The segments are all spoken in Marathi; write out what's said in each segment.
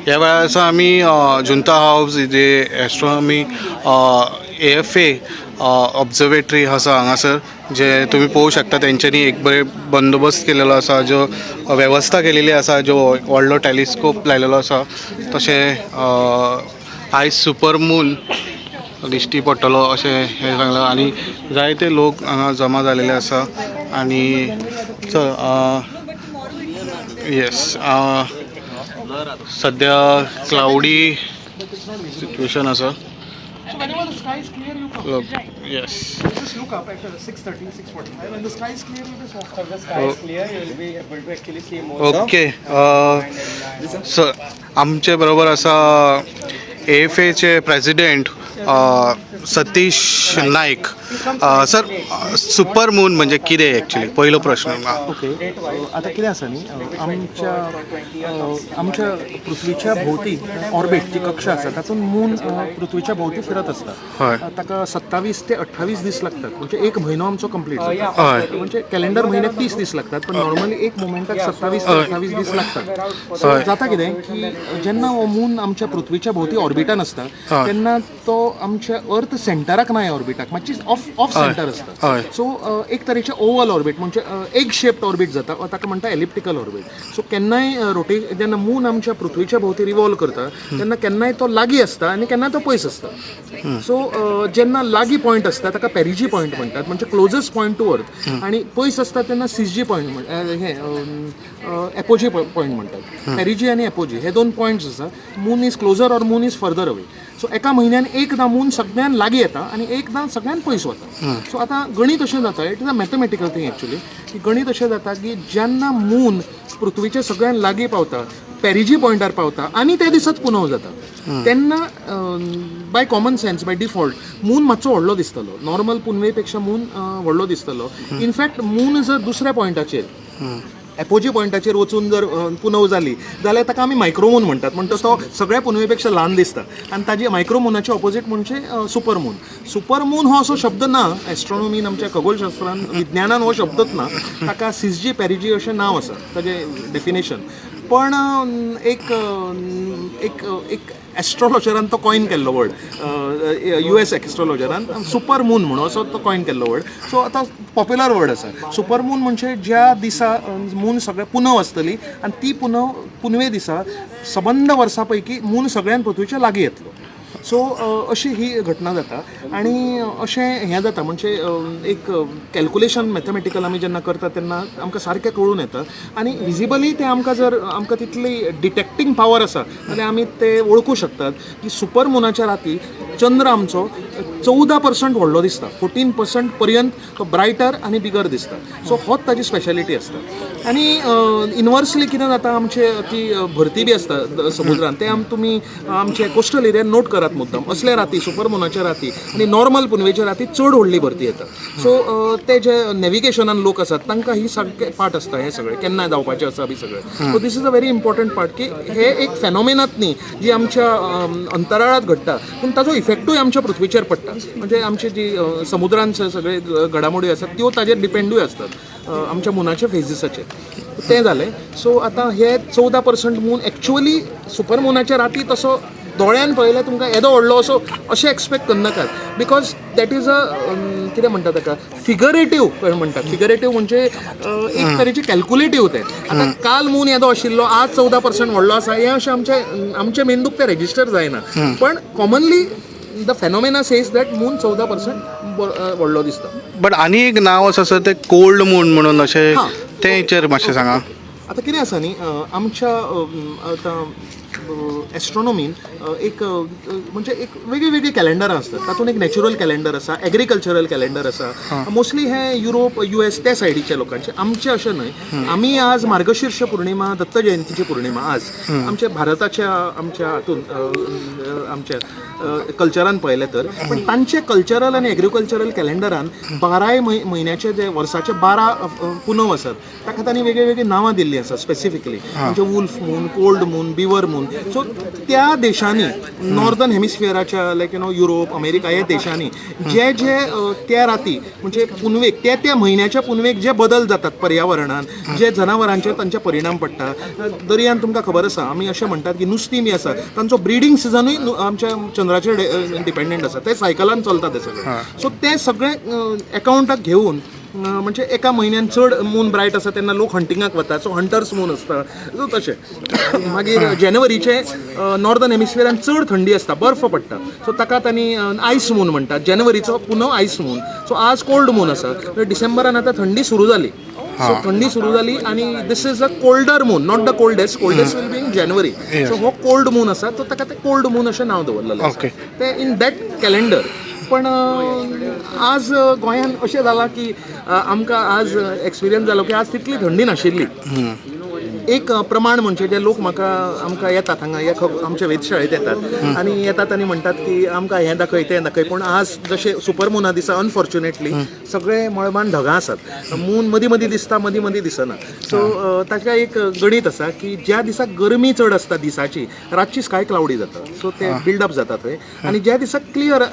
ह्या वेळार आमी जुंता हावस जे एस्ट्रोनॉमी AFA ऑब्झर्वेटरी आसा हांगासर जे तुम्ही पळोवंक शकता. तेंच्यांनी एक बरे बंदोबस्त केलेलो आसा, जो वेवस्था केलेली आसा, जो व्हडलो टॅलिस्कोप लायलेलो आसा. तशें आयज सुपर मून दिश्टी पडटलो अशें हें सांगलां आनी जायते लोक हांगा जमा जालेले आसा. आनी येस सद्या क्लाउडी सिच्युएशन आसा. So whenever the sky is clear, you come. Look, yes. Just look up at 6:30, 6:45. When the sky is clear, you just walk. If the sky is clear, you will be able to actually see more. Okay sir, आमचे बरोबर आसा AFA चे president Satish Naik. Sir, super moon म्हणजे कितें एक्चुअली? पहिलो प्रश्न. ओके, आता कितें आसा न्ही, आमच्या पृथ्वीच्या भोवती ऑर्बिट जी कक्षा आसा तातूंत मून पृथ्वीच्या भोवती फिरत आसता. हय. ताका 27 ते 28 दीस लागतात, म्हणजे एक म्हयनो आमचो कंप्लीट जाता. हय. म्हणजे कॅलेंडर म्हयन्याक 30 दीस लागतात, पण नॉर्मली एक मोमेंटाक 27 ते 28 दीस लागतात. सो हय. जाता कितें की जेन्ना हो मून आमच्या पृथ्वीच्या भोवती ऑर्बिटान आसता तेन्ना तो आमच्या अर्थ सेंटराक नाही, ऑर्बिटाक मातशी ऑफ सेंटर आसता. हय. सो एक तरेचे ओवल ऑर्बिट म्हणजे एग शेप्ड ऑर्बिट जाता, ताका म्हणटा एलिप्टिकल ऑर्बिट. सो केन्नाय जेन्ना मून आमच्या पृथ्वीच्या भोवती रिवॉल्व करता तेन्ना केन्नाय तो लागीं आसता आनी केन्नाय तो पयस आसता. सो जेन्ना लागीं पॉयंट आसता ताका पेरिजी पॉयंट म्हणटात, म्हणजे क्लोजस्ट पॉयंट टू अर्थ. आणि पयस आसता तेन्ना सिसजी पॉयंट हे एपोजी पॉयंट म्हणटात. पेरिजी आनी एपोजी हे दोन पॉयंट्स आसा. Moon is closer or moon is further away. So एका म्हयन्यान एकदां मून सगळ्यान लागीं येता आनी एकदां सगळ्यान पयस वता. सो आतां गणीत अशें जाता, it is a mathematical thing actually, की गणीत अशें जाता की जेन्ना मून पृथ्वीच्या सगळ्यान लागीं पावता, पेरिजी पॉयंटार पावता आनी त्या दिसाच पुनव जाता, तेन्ना by common sense, by default moon मातसो व्हडलो दिसतलो. नॉर्मल पुनवे पेक्षा मून व्हडलो दिसतलो. इनफॅक्ट मून जर दुसऱ्या पॉयंटाचेर एपोजी पॉयंटाचेर वचून जर पुनव जाली जाल्यार ताका आमी मायक्रोमून म्हणटात. म्हणटा तो सगळ्या पुनवे पेक्षा ल्हान दिसता आनी ताजी मायक्रोमुनाचे ऑपोजीट म्हणजे सुपरमून. सुपरमून हो असो शब्द ना एस्ट्रोनॉमीन, आमच्या खगोलशास्त्रान, विज्ञानान हो शब्दच ना. ताका सिसजी पेरिजी अशें नांव आसा, ताजें डेफिनेशन. पण एक एक एक एस्ट्रोलॉजरान तो कॉयन केल्लो वर्ड, US एस्ट्रोलॉजरान सुपर मून म्हणून असो तो कॉयन केल्लो वर्ड. सो आतां पॉप्युलर वर्ड आसा. सुपर मून म्हणजे ज्या दिसा मून सगळ्या पुनव आसतली आनी ती पुनवे दिसा सबंद वर्सां पैकी मून सगळ्यान पृथ्वीच्या लागीं येतलो. सो अशी ही घटना जाता आनी अशें हें जाता. म्हणजे एक कॅल्कुलेशन मॅथमॅटिकल आमी जेन्ना करता तेन्ना आमकां सारकें कळून येता आनी विजिबली ते आमकां जर आमकां तितली डिटेक्टींग पावर आसा जाल्यार आमी ते वळखूं शकतात की सुपर मुनाच्या राती चंद्र आमचो 14% व्हडलो दिसता, 14% पर्यंत तो ब्रायटर आनी बिगर दिसता. सो होच ताजी स्पेशालिटी आसता. आनी इनवर्सली कितें जाता, आमचे ती भरती बी आसता समुद्रान, ते तुमी आमचे कोस्टल एरियान नोट करात मुद्दाम. असले राती सुपर मुनाच्या राती आनी नॉर्मल पुनवेच्या राती चड व्हडली भरती येता. सो ते जे नॅविगेशनान लोक आसात तांकां ही सारकें पार्ट आसता, हे सगळें केन्नाय जावपाचें आसा बी सगळें. So this is a very important part की हे एक फेनोमेनात न्ही जी आमच्या अंतराळात घडटा, पूण ताजो इफेक्टूय आमच्या पृथ्वीचेर पडटा. म्हणजे आमची जी समुद्रान सगळे घडामोडी आसात त्यो ताजेर डिपेंडूय असतात आमच्या मुनाच्या फेजीसाचेर. तें जालें. सो आतां हे 14% मून एक्चुअली सुपर मुनाच्या राती तसो दोळ्यान पळयल्यार तुमकां येदो व्हडलो असो अशें एक्सपेक्ट करनाकात, बिकॉज दॅट इज अ कितें म्हणटा ताका फिगरेटीव म्हणटात. फिगरेटीव म्हणजे एक तरेची कॅल्कुलेटीव तें. आतां काल मून येदो आशिल्लो, आज 14% व्हडलो आसा, हें अशें आमचे मेंदूक तें रेजिस्टर जायना. पण commonly the phenomena says that moon 14% व्हडलो दिसता. बट आनी एक नांव आसा ते कोल्ड मून म्हणून अशें, तेचेर मातशें सांगा. आतां कितें आसा न्ही, आमच्या आतां एस्ट्रोनॉमीन एक म्हणजे एक वेगळी वेगळी कॅलेंडरां आसतात. तातूंत एक नॅचरल कॅलेंडर आसा, एग्रीकल्चरल कॅलेंडर आसा. मोस्टली हे युरोप US त्या सायडीच्या लोकांचे. आमचे अशें न्हय. आमी आज मार्गशीर्ष पौर्णिमा, दत्त जयंतीची पौर्णिमा आज आमच्या भारताच्या आमच्या हातूंत आमच्या कल्चरान पळयलें तर. पण तांचे कल्चरल आनी एग्रीकल्चरल कॅलेंडरान 12 म्हयन्याचे जे वर्साचे 12 पुनव आसात ताका तांणी वेगळी वेगळी नांवां दिल्लीं आशिल्ली आसा स्पेसिफिकली म्हणजे wolf moon, cold moon, beaver moon. So त्या देशांनी नॉर्दर्न हेमिस्फियराच्या लायक युरोप, अमेरिका ह्या देशांनी जे त्या राती म्हणजे पुनवेक त्या म्हयन्याच्या पुनवेक जे बदल जातात पर्यावरणान, जे जनावरांचेर तांचे परिणाम पडटा. दर्यान तुमकां खबर आसा आमी अशें म्हणटात की नुस्तीं बी आसा तांचो ब्रिडींग सिजनूय आमच्या चंद्राचेर डिपेंडंट आसा, ते सायकलान चलता ते सगळे. सो ते सगळे अकाउंटाक घेवन म्हणजे एका म्हयन्यान चड मून ब्रायट आसा तेन्ना लोक हंटिंगाक वतात, सो हंटर्स मून आसता. सो तशें मागीर जानेवारीचे नॉर्दर्न हेमिस्फियरान चड थंडी आसता, बर्फ पडटा, सो ताका तांणी आयस मून म्हणटात. जानेवारीचो पुनव आयस मून. सो आज कोल्ड मून आसा. डिसेंबरान आतां थंडी सुरू जाली. सो थंडी सुरू जाली आनी this is a colder moon, not the coldest will be in January. So हो कोल्ड मून आसा, तो ताका ते कोल्ड मून अशें नांव दवरलेलें आसा ते इन दॅट कॅलेंडर. पण आज गोंयान अशें जालां की आमकां आज एक्सपिरियन्स जालो की आज तितली थंडी नाशिल्ली. एक प्रमाण म्हणजे जे लोक आमकां येतात हांगा आमच्या वेधशाळेंत येतात आनी येतात आनी म्हणटात की आमकां हें दाखय तें दाखय. पूण आज जशें सुपर मुना दिसा अनफॉर्च्युनेटली सगळे मळबान ढगां आसात. मून मदीं मदीं दिसता, मदीं मदीं दिसना. सो ताका एक गणीत आसा की ज्या दिसा गरमी चड आसता दिसाची, रातची स्काय क्लाउडी जाता, सो ते बिल्डअप जाता थंय. आनी ज्या दिसा क्लियर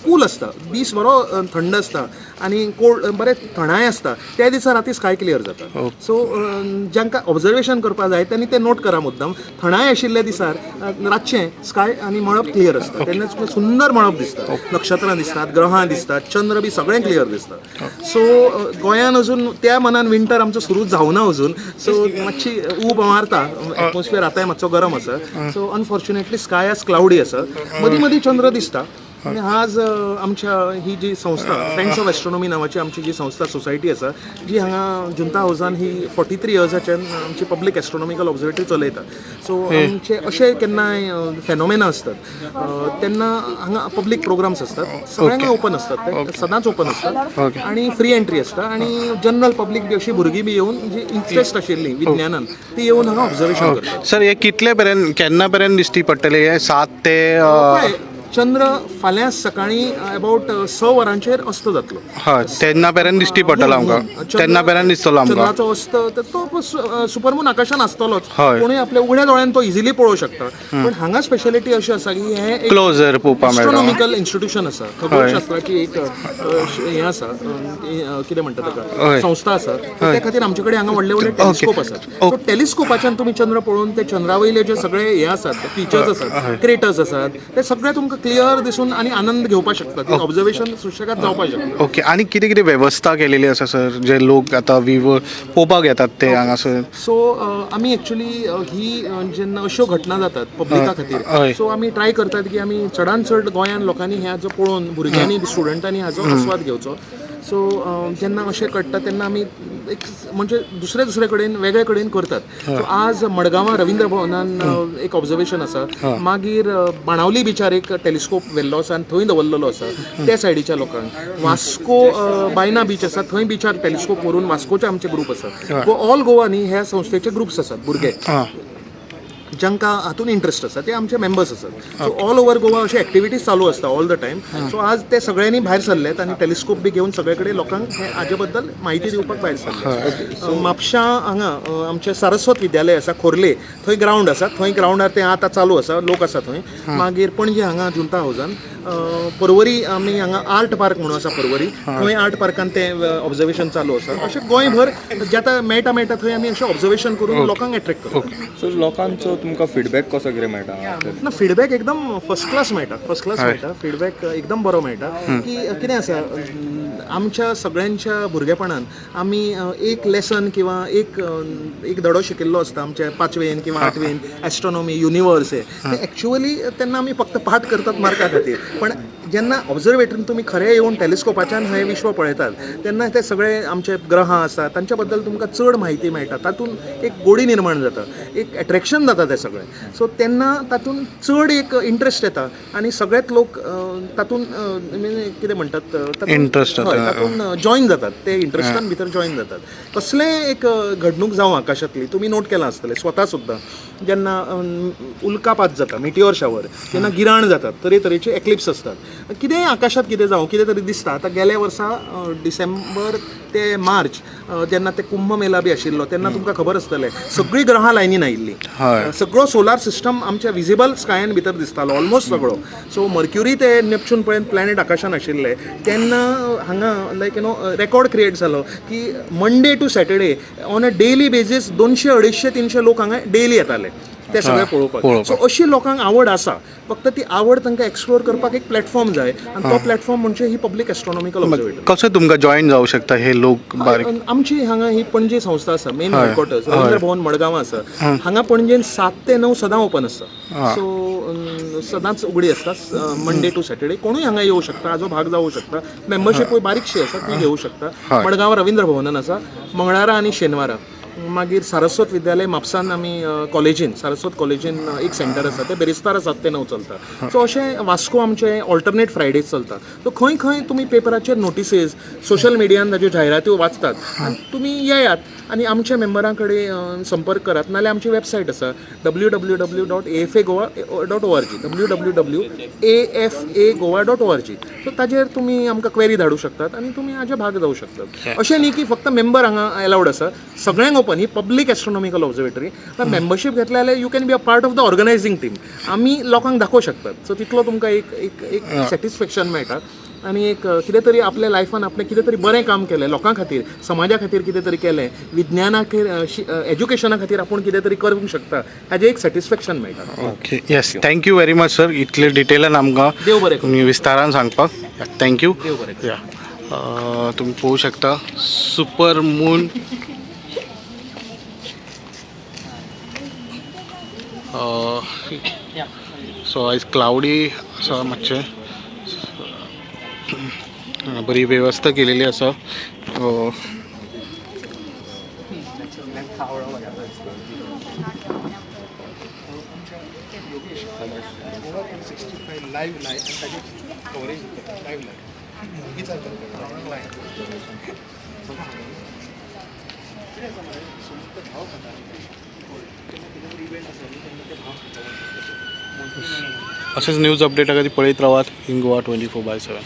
कूल आसता, दीस बरो थंड आसता आनी कोल्ड बरें थंडाय आसता, त्या दिसा राती स्काय क्लियर जाता. सो जांकां ऑब्जर्वेशन करपाक जाय त्यांनी ते नोट करा मुद्दम. थंडाय आशिल्ल्या दिसार रातचें स्काय आनी मळब क्लियर आसता, तेन्ना सुंदर मळब दिसता, नक्षत्रां दिसतात, ग्रहां दिसतात, चंद्र बी सगळें क्लियर दिसता. सो गोंयान अजून त्या मनान विंटर आमचो सुरू जावना अजून. सो मातशी ऊब मारता, एटमॉस्फियर आतांय मातसो गरम आसा. सो अनफॉर्च्युनेटली स्काय आज क्लाउडी आसा, मदीं मदीं चंद्र दिसता. आणि आज आमच्या ही जी संस्था फ्रेंड्स ऑफ एस्ट्रोनॉमी नावाची आमची जी संस्था सोसायटी आसा, जी हांगा जुंता हावजान ही 43 इयर्साच्यान आमची पब्लीक एस्ट्रोनॉमिकल ऑब्जर्वेटरी चलयता. सो आमचे अशे केन्नाय फेनोमेना असतात तेन्ना हांगा पब्लीक प्रोग्राम्स असतात, सगळ्यांक ओपन असतात, ते सदांच ओपन असतात आणि फ्री एंट्री असता. आणि जनरल पब्लीक बी अशी भुरगीं बी येवन जी इंटरेस्ट आशिल्ली विज्ञानान ती येवन हांगा ऑब्जर्वेशन करतात. सर हे कितले पर्यंत केन्ना पर्यंत दिसती पडटले? हे 7 ते चंद्र फाल्यां सकाळीं अबावट 6 वरांचेर अस्त जातलो. हय, तेन्ना पर्यंत दिसती पडटलो आमकां. तेन्ना पर्यंत दिसतलो आमकां. चंद्राचो अस्त तो सुपरमून आकाशान आसतलोच, हय. कोणूय आपल्या उगड्या दोळ्यान तो इजिली पळोवंक शकता. पण हांगा स्पेशालिटी अशी आसा की हे क्लोजर पळोवपाक मेळटा. एस्ट्रोनॉमिकल इन्स्टिट्यूशन आसा, खगोलशास्त्राची एक हें आसा, कितें म्हणटा ताका, संस्था आसा. त्या खातीर आमचे कडेन हांगा व्हडले व्हडले टेलिस्कोप आसात. सो टेलिस्कोपाच्यान तुमी चंद्र पळोवन ते चंद्रावयले जे सगळे हे आसात, फिचर्स आसात, क्रेटर्स आसात, ते सगळे तुमकां क्लियर दिसून आनी आनंद घेवपाक शकतात. ऑब्जर्वेशन सुशेगाद जावपाक शकता. ओके. आणि कितें कितें वेवस्था केलेली आसा सर, जे लोक आतां पळोवपाक येतात ते हांगासर? सो आमी एक्चुअली ही जेन्ना अश्यो घटना जातात पब्लिका खातीर, सो आमी ट्राय करतात की आमी चडांत चड गोंयान लोकांनी ह्याचो पळोवन भुरग्यांनी स्टुडंटांनी हाचो आस्वाद घेवचो. सो जेन्ना अशें घडटा तेन्ना आमी एक म्हणजे दुसरे कडेन वेगळे कडेन करतात. सो आज मडगांवां रवींद्र भवनान एक ऑब्जर्वेशन आसा, मागीर बाणावली बिचार एक टेलिस्कोप व्हेल्लो आसा आनी थंय दवरलेलो आसा त्या सायडीच्या लोकांक. वास्को बायना बीच आसा, थंय बिचार टेलिस्कोप व्हरून वास्कोचे आमचे ग्रुप आसा. ऑल गोवानी ह्या संस्थेचे ग्रुप्स आसात भुरगे जांकां हातून इंट्रस्ट आसा, ते आमचे मेंबर्स आसात. सो ऑल ओवर गोवा अशे एक्टिविटीज चालू आसता ऑल द टायम. सो आज ते सगळ्यांनी भायर सरलेत आनी टेलिस्कोप बी घेवन सगळे कडेन लोकांक हाजे बद्दल म्हायती दिवपाक भायर सरले. म्हापशां हांगा आमचें सारस्वत विद्यालय आसा खोर्ले, थंय ग्रावंड आसा, थंय ग्रावंडार तें आतां चालू आसा, लोक आसा थंय. मागीर पणजे हांगा जुंता हावजान, पर्वरी आमी हांगा आर्ट पार्क म्हणून आसा पर्वरी, थंय आर्ट पार्कान तें ऑब्जर्वेशन चालू आसा. अशें गोंयभर जेता मेळटा थंय आमी अशें ऑब्जर्वेशन करून लोकांक एट्रॅक्ट करतात. सो लोकांचो तुमकां फीडबॅक कसो कितें मेळटा? ना, फीडबॅक एकदम फर्स्ट क्लास मेळटा. फीडबॅक एकदम बरो मेळटा. की कितें आसा, आमच्या सगळ्यांच्या भुरगेपणान आमी एक लेसन किंवा एक धडो शिकिल्लो आसता आमच्या 5वेन किंवा 8वेन, एस्ट्रोनॉमी, युनिवर्स. हे एक्चुअली तेन्ना आमी फक्त पाठ करतात मार्का खातीर. पण जेन्ना ऑब्जर्वेटरीन तुमी खरें येवन टेलिस्कोपाच्यान हें विश्व पळयतात तेन्ना ते सगळे आमचे ग्रह आसात तांच्या बद्दल तुमकां चड म्हायती मेळटा. तातूंत एक गोडी निर्माण जाता, एक एट्रॅक्शन जाता ते सगळें. सो तेन्ना तातूंत चड एक इंट्रस्ट येता आनी सगळेच लोक तातूंत कितें म्हणटात इंट्रस्ट तातूंत जॉयन जातात, ते इंट्रस्टान भितर जॉयन जातात. कसलेंय एक घडणूक जावं आकाशांतली, तुमी नोट केलां आसतलें स्वता सुद्दां, जेन्ना उल्कापात जाता, मिटिओर शावर, जेन्ना गिराण जातात, तरेतरेचे एक्लिप्स असतात, कितेंय आकाशात कितें जावं कितें तरी दिसता आतां गेल्या वर्सा डिसेंबर ते मार्च जेन्ना ते कुंभमेला बी आशिल्लो तेन्ना तुमकां खबर आसतलें सगळीं ग्रहां लायनीन आयिल्लीं हय. सगळो सोलार सिस्टम आमच्या विजिबल स्कायान भितर दिसतालो ऑलमोस्ट सगळो सो मर्क्युरी ते नेपच्यून पर्यंत प्लॅनेट आकाशान आशिल्ले तेन्ना हांगा लायक रेकॉर्ड क्रिएट जालो की Monday to Saturday on a daily basis 200-250-300 लोक हांगा डेली येताले ते सगळे पळोवपाक सो अशी लोकांक आवड आसा फक्त ती आवड तांकां एक्सप्लोर करपाक एक प्लॅटफॉर्म जाय आनी तो प्लॅटफॉर्म म्हणजे ही पब्लीक एस्ट्रॉनॉमिकल ऑब्झर्वेटरी कसं तुमकां जॉईन जावं शकता हे लोक बारीक आमची हांगा ही पणजी संस्था आसा मेन हेडक्वॉर्टर्स रवींद्र भवन मडगांव आसा हांगा पणजेन 7 ते 9 सदां ओपन आसता सो सदांच उगडी आसता मंडे टू सॅटर्डे कोणूय हांगा येवं शकता हाजो भाग जावं शकता मेंबरशीपूय बारीकशी आसा ती घेवं शकता मडगांव रवींद्र भवनान आसा मंगळारा आनी शेनवारा मागीर सारस्वत विद्यालय म्हापसान आमी कॉलेजीन सारस्वत कॉलेजीन एक सेंटर आसा ते बेरिस्तारा 7 ते 9 चलता सो अशें वास्को आमचे ऑल्टरनेट फ्रायडेज चलता सो खंय खंय तुमी पेपराचेर नोटिसीस सोशल मिडियान ताज्यो जायरात्यो वाचतात आनी तुमी येयात आनी आमच्या मेंबरां कडेन संपर्क करात नाल्यार आमची वेबसायट आसा www.afagoa.org www.afagoa.org सो ताजेर तुमी आमकां क्वेरी धाडूं शकतात आनी तुमी हाजे भाग जावं शकतात अशें न्ही की फक्त मेंबर हांगा अलाउड आसा सगळ्यांक ओपन ही पब्लीक एस्ट्रॉनॉमिकल ऑब्झर्वेटरी मेंबरशीप घेतले जाल्यार you can be a part of the organizing team आमी लोकांक दाखोवं शकतात सो तितलो तुमकां एक सॅटिस्फॅक्शन मेळटा आनी एक कितें तरी आपल्या लायफान आपलें कितें तरी बरें काम केलें लोकां खातीर समाजा खातीर कितें तरी केलें विज्ञाना खातीर एज्युकेशना खातीर आपूण कितें तरी करूंक शकता हाजें एक सॅटिस्फॅक्शन मेळटा okay yes thank you very much sir इतले डिटेलान आमकां देव बरें करूं. तुम्ही विस्तारान सांगपाक थँक्यू देव बरें करूं. या तुम्ही पळोवं शकता सुपर मून सो आयज क्लाउडी आसा मातशें बरी वेवस्था केलेली आसा असेच न्यूज अपडेटा खातीर पळयत रावात इन गोवा 24/7